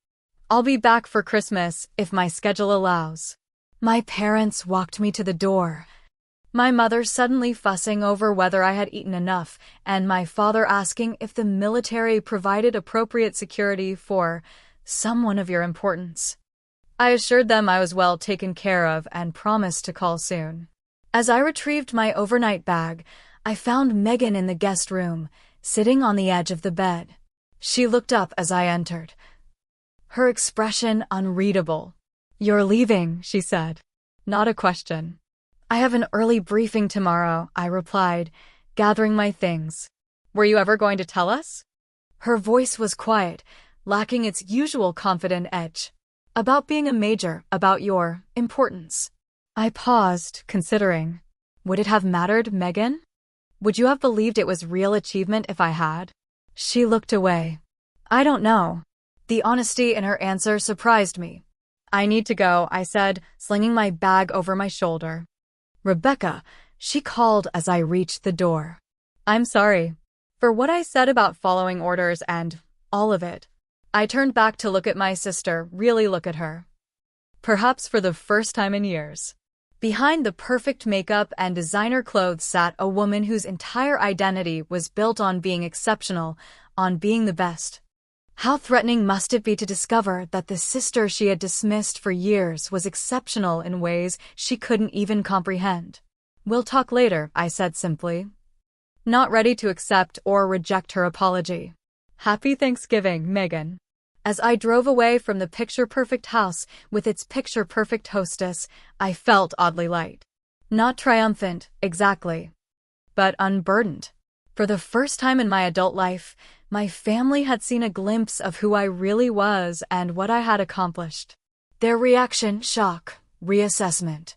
I'll be back for Christmas if my schedule allows." My parents walked me to the door, my mother suddenly fussing over whether I had eaten enough, and my father asking if the military provided appropriate security for someone of your importance. I assured them I was well taken care of and promised to call soon. As I retrieved my overnight bag, I found Megan in the guest room, sitting on the edge of the bed. She looked up as I entered, her expression unreadable. "You're leaving," she said. Not a question. "I have an early briefing tomorrow," I replied, gathering my things. "Were you ever going to tell us?" Her voice was quiet, lacking its usual confident edge. "About being a major, about your importance." I paused, considering. Would it have mattered, Megan? Would you have believed it was real achievement if I had? She looked away. "I don't know." The honesty in her answer surprised me. "I need to go," I said, slinging my bag over my shoulder. "Rebecca," she called as I reached the door. "I'm sorry for what I said about following orders and all of it." I turned back to look at my sister, really look at her. Perhaps for the first time in years. Behind the perfect makeup and designer clothes sat a woman whose entire identity was built on being exceptional, on being the best. How threatening must it be to discover that the sister she had dismissed for years was exceptional in ways she couldn't even comprehend. "We'll talk later," I said simply, not ready to accept or reject her apology. "Happy Thanksgiving, Megan." As I drove away from the picture-perfect house with its picture-perfect hostess, I felt oddly light. Not triumphant, exactly, but unburdened. For the first time in my adult life, my family had seen a glimpse of who I really was and what I had accomplished. Their reaction, shock, reassessment.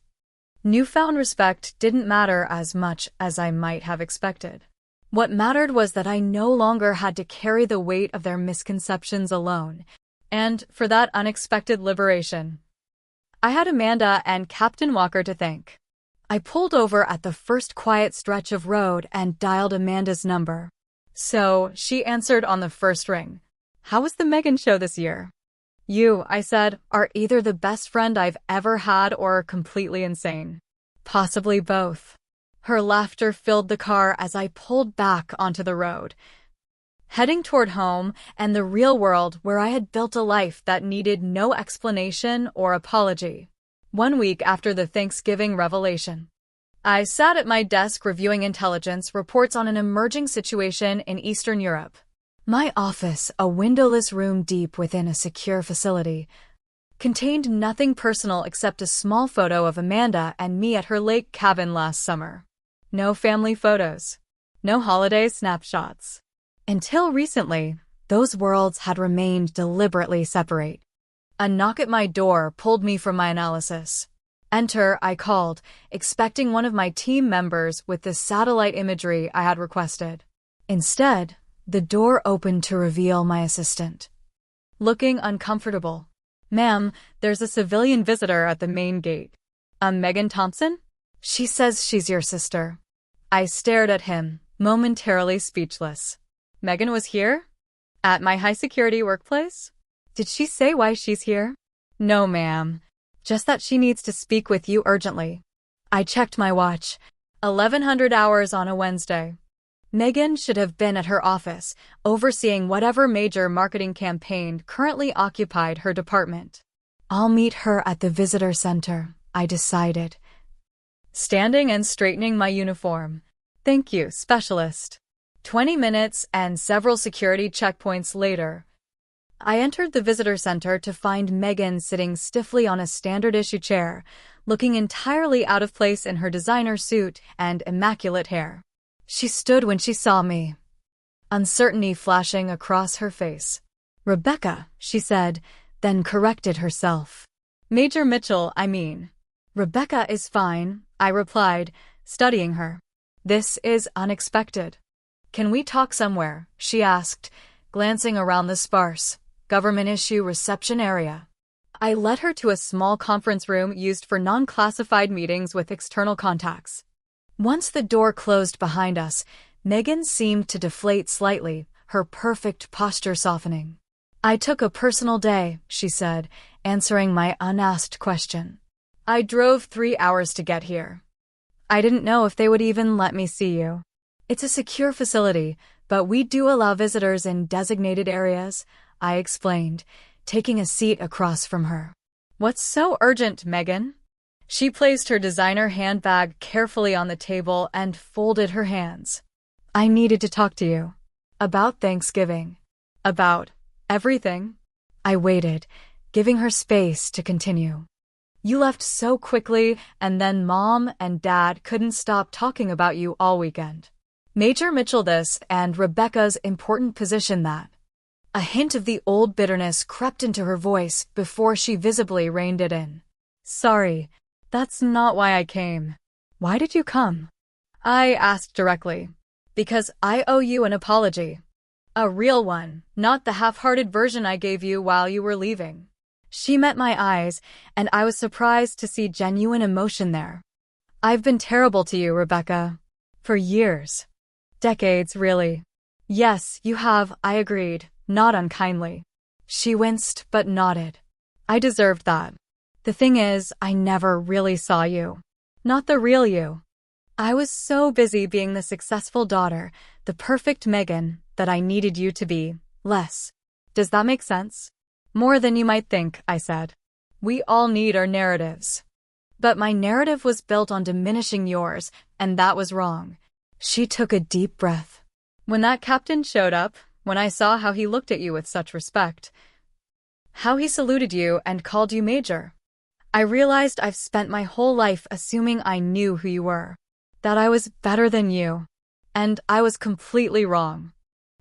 Newfound respect didn't matter as much as I might have expected. What mattered was that I no longer had to carry the weight of their misconceptions alone, and for that unexpected liberation, I had Amanda and Captain Walker to thank. I pulled over at the first quiet stretch of road and dialed Amanda's number. "So," she answered on the first ring. "How was the Megan show this year?" "You," I said, "are either the best friend I've ever had or completely insane." "Possibly both." Her laughter filled the car as I pulled back onto the road, heading toward home and the real world where I had built a life that needed no explanation or apology. 1 week after the Thanksgiving revelation, I sat at my desk reviewing intelligence reports on an emerging situation in Eastern Europe. My office, a windowless room deep within a secure facility, contained nothing personal except a small photo of Amanda and me at her lake cabin last summer. No family photos. No holiday snapshots. Until recently, those worlds had remained deliberately separate. A knock at my door pulled me from my analysis. "Enter," I called, expecting one of my team members with the satellite imagery I had requested. Instead, the door opened to reveal my assistant. looking uncomfortable. "Ma'am, there's a civilian visitor at the main gate." Megan Thompson?" "She says she's your sister." I stared at him, momentarily speechless. "Megan was here? At my high-security workplace? Did she say why she's here?" "No, ma'am. Just that she needs to speak with you urgently." I checked my watch. 1100 hours on a Wednesday. Megan should have been at her office, overseeing whatever major marketing campaign currently occupied her department. "I'll meet her at the visitor center," I decided, standing and straightening my uniform. "Thank you, specialist." 20 minutes and several security checkpoints later, I entered the visitor center to find Megan sitting stiffly on a standard-issue chair, looking entirely out of place in her designer suit and immaculate hair. She stood when she saw me, uncertainty flashing across her face. "Rebecca," she said, then corrected herself. "Major Mitchell, I mean." "Rebecca is fine," I replied, studying her. "This is unexpected." "Can we talk somewhere?" she asked, glancing around the sparse, government-issue reception area. I led her to a small conference room used for non-classified meetings with external contacts. Once the door closed behind us, Megan seemed to deflate slightly, her perfect posture softening. "I took a personal day," she said, answering my unasked question. "I drove 3 hours to get here. I didn't know if they would even let me see you. It's a secure facility, but we do allow visitors in designated areas," I explained, taking a seat across from her. "What's so urgent, Megan?" She placed her designer handbag carefully on the table and folded her hands. "I needed to talk to you. About Thanksgiving. About everything." I waited, giving her space to continue. "You left so quickly, and then Mom and Dad couldn't stop talking about you all weekend. Major Mitchell this and Rebecca's important position that." A hint of the old bitterness crept into her voice before she visibly reined it in. "Sorry, that's not why I came." "Why did you come?" I asked directly. "Because I owe you an apology. A real one, not the half-hearted version I gave you while you were leaving." She met my eyes, and I was surprised to see genuine emotion there. "I've been terrible to you, Rebecca. For years. Decades, really." "Yes, you have," I agreed, not unkindly. She winced but nodded. "I deserved that. The thing is, I never really saw you. Not the real you. I was so busy being the successful daughter, the perfect Megan, that I needed you to be less. Does that make sense?" "More than you might think," I said. "We all need our narratives. But my narrative was built on diminishing yours, and that was wrong." She took a deep breath. "When that captain showed up, when I saw how he looked at you with such respect, how he saluted you and called you Major, I realized I've spent my whole life assuming I knew who you were, that I was better than you, and I was completely wrong."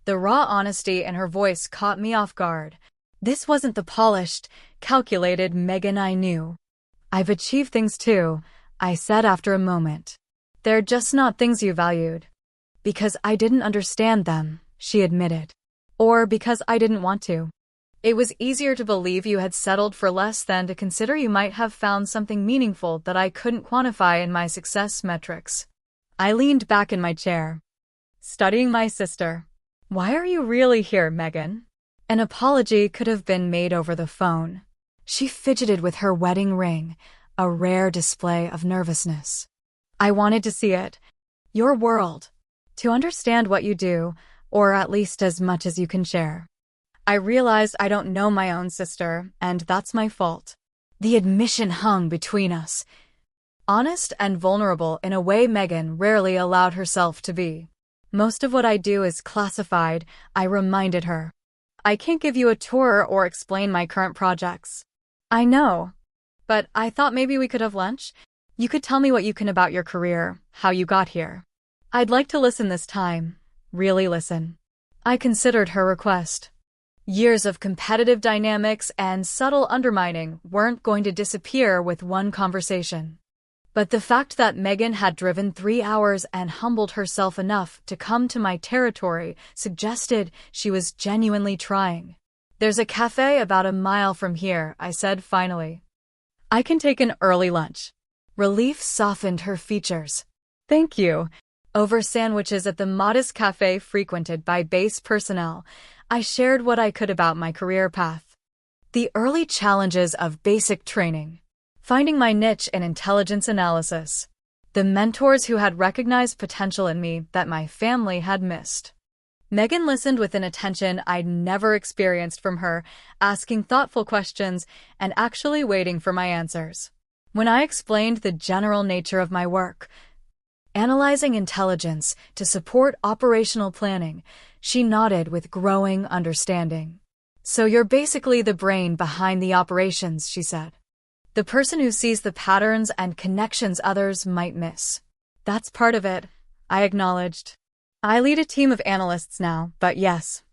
The raw honesty in her voice caught me off guard. This wasn't the polished, calculated Megan I knew. "I've achieved things too," I said after a moment. "They're just not things you valued." "Because I didn't understand them," she admitted. "Or because I didn't want to. It was easier to believe you had settled for less than to consider you might have found something meaningful that I couldn't quantify in my success metrics." I leaned back in my chair, studying my sister. "Why are you really here, Megan?" An apology could have been made over the phone. She fidgeted with her wedding ring, a rare display of nervousness. "I wanted to see it. Your world. To understand what you do, or at least as much as you can share. I realize I don't know my own sister, and that's my fault." The admission hung between us, honest and vulnerable in a way Megan rarely allowed herself to be. "Most of what I do is classified," I reminded her. "I can't give you a tour or explain my current projects." "I know. But I thought maybe we could have lunch. You could tell me what you can about your career, how you got here." I'd like to listen this time. Really listen. I considered her request. Years of competitive dynamics and subtle undermining weren't going to disappear with one conversation. But the fact that Megan had driven 3 hours and humbled herself enough to come to my territory suggested she was genuinely trying. There's a cafe about a mile from here, I said finally. I can take an early lunch. Relief softened her features. Thank you. Over sandwiches at the modest cafe frequented by base personnel, I shared what I could about my career path. The early challenges of basic training. Finding my niche in intelligence analysis. The mentors who had recognized potential in me that my family had missed. Megan listened with an attention I'd never experienced from her, asking thoughtful questions and actually waiting for my answers. When I explained the general nature of my work, analyzing intelligence to support operational planning, she nodded with growing understanding. So you're basically the brain behind the operations, she said. The person who sees the patterns and connections others might miss. That's part of it, I acknowledged. I lead a team of analysts now, but yes.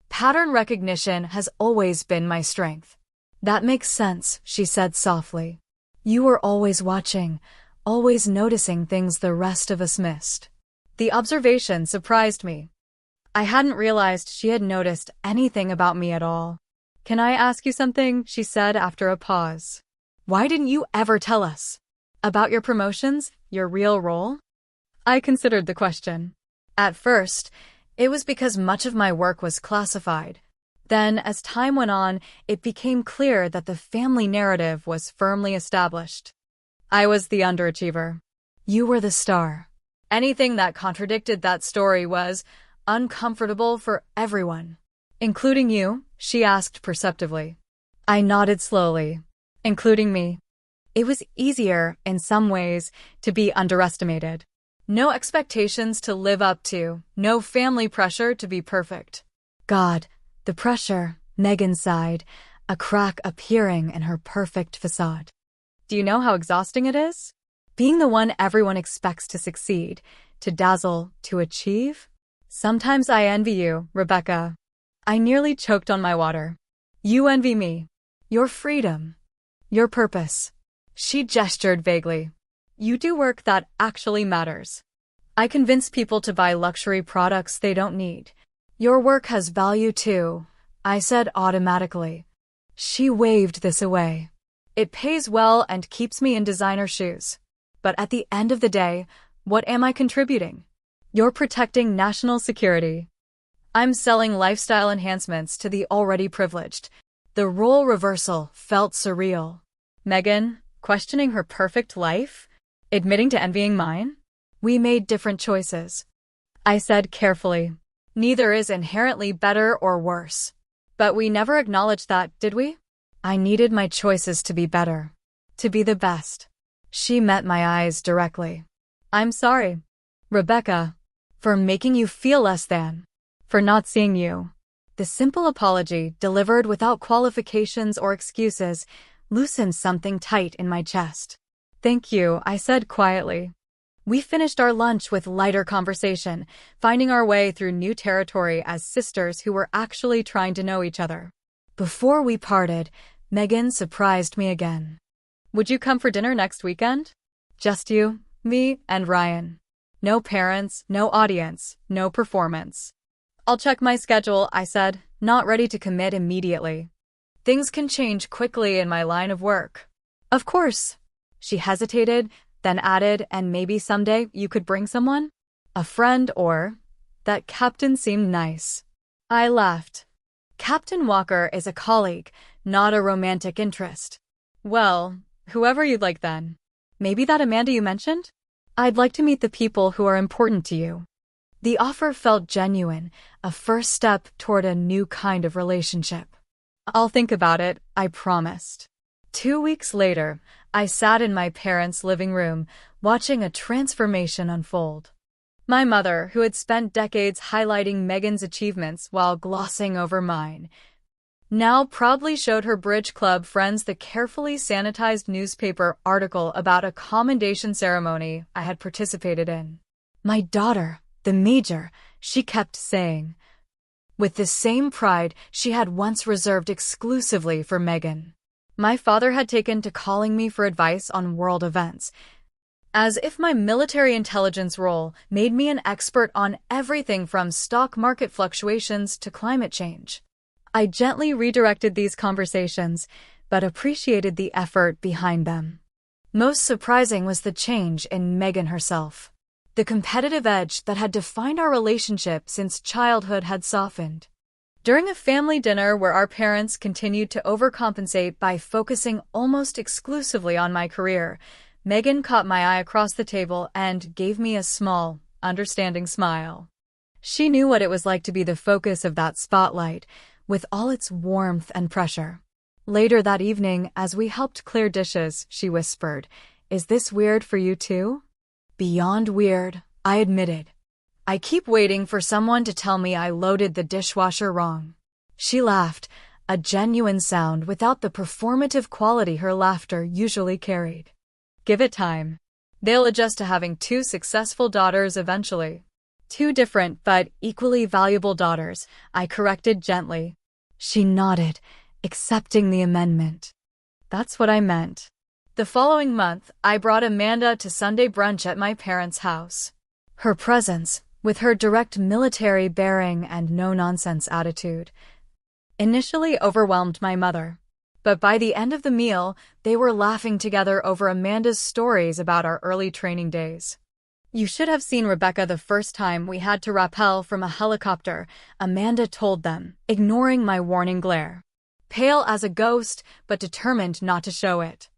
Pattern recognition has always been my strength. That makes sense, she said softly. You were always watching, always noticing things the rest of us missed. The observation surprised me. I hadn't realized she had noticed anything about me at all. Can I ask you something? She said after a pause. Why didn't you ever tell us? About your promotions, your real role? I considered the question. At first, it was because much of my work was classified. Then, as time went on, it became clear that the family narrative was firmly established. I was the underachiever. You were the star. Anything that contradicted that story was uncomfortable for everyone. Including you? She asked perceptively. I nodded slowly. Including me. It was easier, in some ways, to be underestimated. No expectations to live up to, no family pressure to be perfect. God, the pressure, Megan sighed, a crack appearing in her perfect facade. Do you know how exhausting it is? Being the one everyone expects to succeed, to dazzle, to achieve? Sometimes I envy you, Rebecca. I nearly choked on my water. You envy me. Your freedom. Your purpose. She gestured vaguely. You do work that actually matters. I convince people to buy luxury products they don't need. Your work has value too, I said automatically. She waved this away. It pays well and keeps me in designer shoes. But at the end of the day, what am I contributing? You're protecting national security. I'm selling lifestyle enhancements to the already privileged. The role reversal felt surreal. Megan, questioning her perfect life? Admitting to envying mine? We made different choices. I said carefully. Neither is inherently better or worse. But we never acknowledged that, did we? I needed my choices to be better. To be the best. She met my eyes directly. I'm sorry, Rebecca, for making you feel less than. For not seeing you. The simple apology, delivered without qualifications or excuses, loosened something tight in my chest. Thank you, I said quietly. We finished our lunch with lighter conversation, finding our way through new territory as sisters who were actually trying to know each other. Before we parted, Megan surprised me again. Would you come for dinner next weekend? Just you, me, and Ryan. No parents, no audience, no performance. I'll check my schedule, I said, not ready to commit immediately. Things can change quickly in my line of work. Of course. She hesitated, then added, and maybe someday you could bring someone? A friend or... That captain seemed nice. I laughed. Captain Walker is a colleague, not a romantic interest. Well, whoever you'd like then. Maybe that Amanda you mentioned? I'd like to meet the people who are important to you. The offer felt genuine, a first step toward a new kind of relationship. I'll think about it, I promised. 2 weeks later, I sat in my parents' living room, watching a transformation unfold. My mother, who had spent decades highlighting Megan's achievements while glossing over mine, now proudly showed her Bridge Club friends the carefully sanitized newspaper article about a commendation ceremony I had participated in. My daughter, the major, she kept saying, with the same pride she had once reserved exclusively for Megan. My father had taken to calling me for advice on world events, as if my military intelligence role made me an expert on everything from stock market fluctuations to climate change. I gently redirected these conversations, but appreciated the effort behind them. Most surprising was the change in Megan herself. The competitive edge that had defined our relationship since childhood had softened. During a family dinner where our parents continued to overcompensate by focusing almost exclusively on my career, Megan caught my eye across the table and gave me a small, understanding smile. She knew what it was like to be the focus of that spotlight, with all its warmth and pressure. Later that evening, as we helped clear dishes, she whispered, "Is this weird for you too?" "Beyond weird," I admitted. "I keep waiting for someone to tell me I loaded the dishwasher wrong." She laughed, a genuine sound without the performative quality her laughter usually carried. "Give it time. They'll adjust to having two successful daughters eventually." "Two different but equally valuable daughters," I corrected gently. She nodded, accepting the amendment. That's what I meant. The following month, I brought Amanda to Sunday brunch at my parents' house. Her presence, with her direct military bearing and no-nonsense attitude, initially overwhelmed my mother. But by the end of the meal, they were laughing together over Amanda's stories about our early training days. "You should have seen Rebecca the first time we had to rappel from a helicopter," Amanda told them, ignoring my warning glare. "Pale as a ghost, but determined not to show it."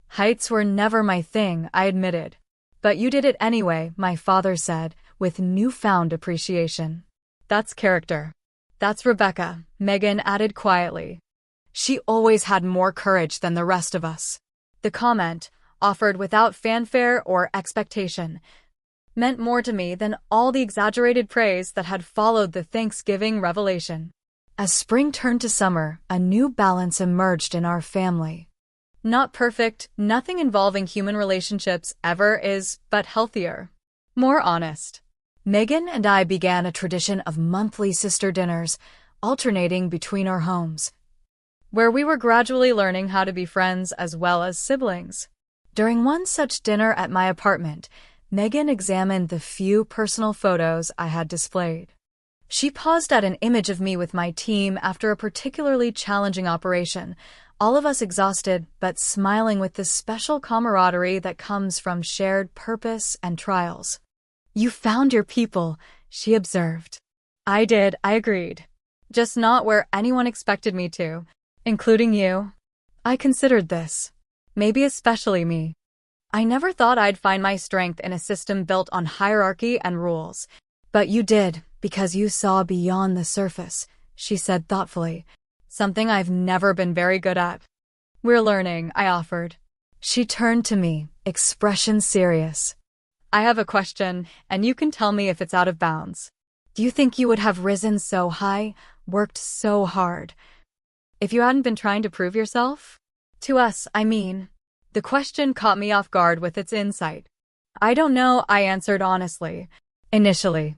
"Heights were never my thing," I admitted. "But you did it anyway," my father said, with newfound appreciation. "That's character." "That's Rebecca," Megan added quietly. "She always had more courage than the rest of us." The comment, offered without fanfare or expectation, meant more to me than all the exaggerated praise that had followed the Thanksgiving revelation. As spring turned to summer, a new balance emerged in our family. Not perfect, nothing involving human relationships ever is, but healthier. More honest. Megan and I began a tradition of monthly sister dinners, alternating between our homes, where we were gradually learning how to be friends as well as siblings. During one such dinner at my apartment, Megan examined the few personal photos I had displayed. She paused at an image of me with my team after a particularly challenging operation, all of us exhausted but smiling with the special camaraderie that comes from shared purpose and trials. "You found your people," she observed. "I did," I agreed. "Just not where anyone expected me to, including you." I considered this. Maybe especially me. I never thought I'd find my strength in a system built on hierarchy and rules. "But you did, because you saw beyond the surface," she said thoughtfully. "Something I've never been very good at." "We're learning," I offered. She turned to me, expression serious. "I have a question, and you can tell me if it's out of bounds. Do you think you would have risen so high, worked so hard, if you hadn't been trying to prove yourself? To us, I mean." The question caught me off guard with its insight. "I don't know," I answered honestly. "Initially,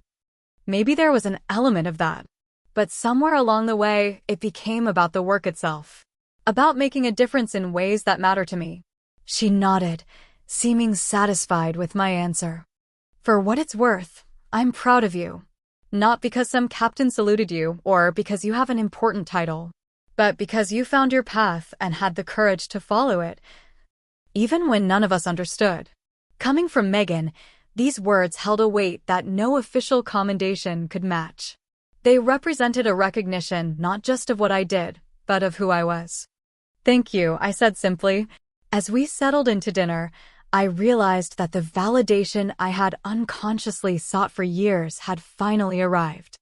maybe there was an element of that. But somewhere along the way, it became about the work itself. About making a difference in ways that matter to me." She nodded, seeming satisfied with my answer. "For what it's worth, I'm proud of you. Not because some captain saluted you or because you have an important title, but because you found your path and had the courage to follow it, even when none of us understood." Coming from Megan, these words held a weight that no official commendation could match. They represented a recognition not just of what I did, but of who I was. "Thank you," I said simply. As we settled into dinner, I realized that the validation I had unconsciously sought for years had finally arrived.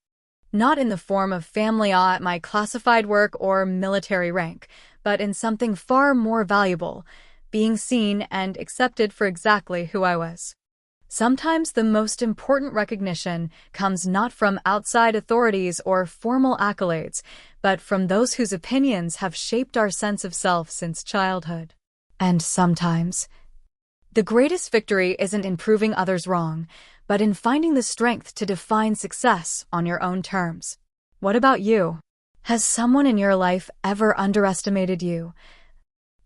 Not in the form of family awe at my classified work or military rank, but in something far more valuable, being seen and accepted for exactly who I was. Sometimes the most important recognition comes not from outside authorities or formal accolades, but from those whose opinions have shaped our sense of self since childhood. And sometimes, the greatest victory isn't in proving others wrong, but in finding the strength to define success on your own terms. What about you? Has someone in your life ever underestimated you,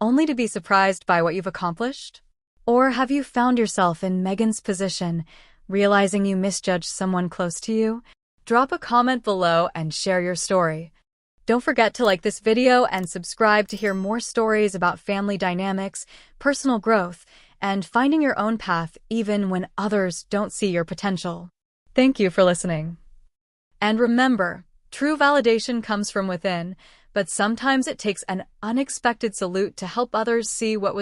only to be surprised by what you've accomplished? Or have you found yourself in Megan's position, realizing you misjudged someone close to you? Drop a comment below and share your story. Don't forget to like this video and subscribe to hear more stories about family dynamics, personal growth, and finding your own path even when others don't see your potential. Thank you for listening. And remember, true validation comes from within, but sometimes it takes an unexpected salute to help others see what was